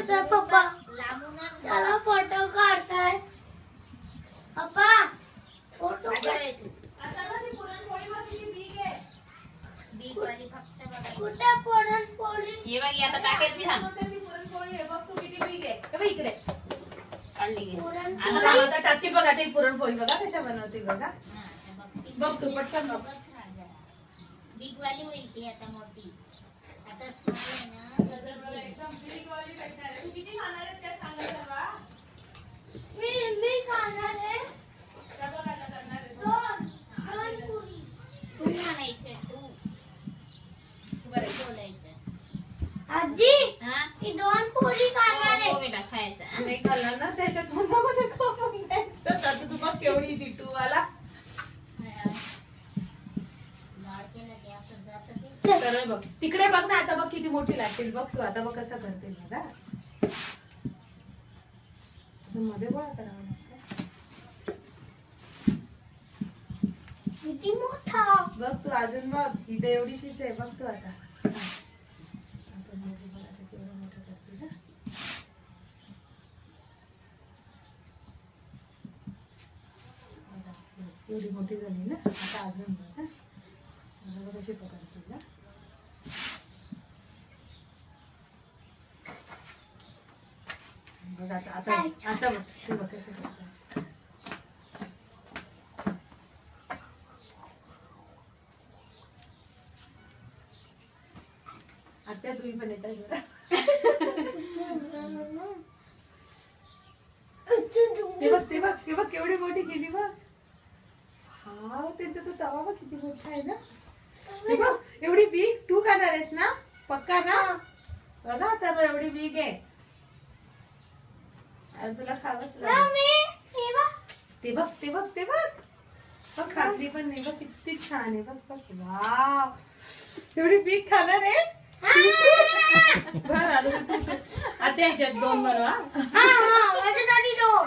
करताय पप्पा? चला फोटो काढताय पप्पा. फोटो कुठे पुरणपोळी? ये बघ आता टाकायची थांब. पुरणपोळी आहे बघ, तू किती बीग आहे. हे बघ इकडे काढली घे. आता टाकते बघा ते पुरणपोळी बघा कशा बनवते बघा. बघ तू पटकन बघ. बिग वाली होईल ती आता मोठी. आता स्मॉल आहे ना एकदम बीग वाली भेटणार आहे. तू किती खाणार आहे ते सांगा सर्वा. मी खाणार आहे त्या बघ आता करणार आहे. दोन पोळी. तू आणायचं तू बरं बोलायचं. आजी हा ही दोन पोळी खाणार आहे. हो बेटा खायचं. नाही खाल्लं ना त्याच्या तोंडामध्ये खाऊन द्यायचं. आता तू बघ केवढी दिटू मला. सरळ बघ तिकडे बघ ना. आता बघ किती मोठी लागतील बघ तू. आता बघ कसं करते बघा. असं मध्ये गोळा करावं लागतं. किती मोठा. बघ तू अजून बघ इथे एवढीशीच आहे बघ तू आता. आपण मोठी बघ आता केवढं मोठं करते ना. एवढी मोठी झाली ना. आता अजून बघ हा. कशी पकडते ना. बघ आता आता आता बघ तू बघ कशी करते. आता तुम्ही पण येताय बरं. ते बघ केवढी मोठी केली बघ. हा त्यांचा तो तवा बघ किती मोठा आहे ना. हे बघ एवढी बीग तू खाणार आहेस ना पक्का ना. बघा तर एवढी बीग आहे. तुला खावंच लागेल. ते बघ बघ खाल्ली पण नाही बघ किती छान आहे बघ बघ. वाव एवढी बीग खाणार आहे. आता याच्यात दोन बनवा. माझ्यासाठी दोन.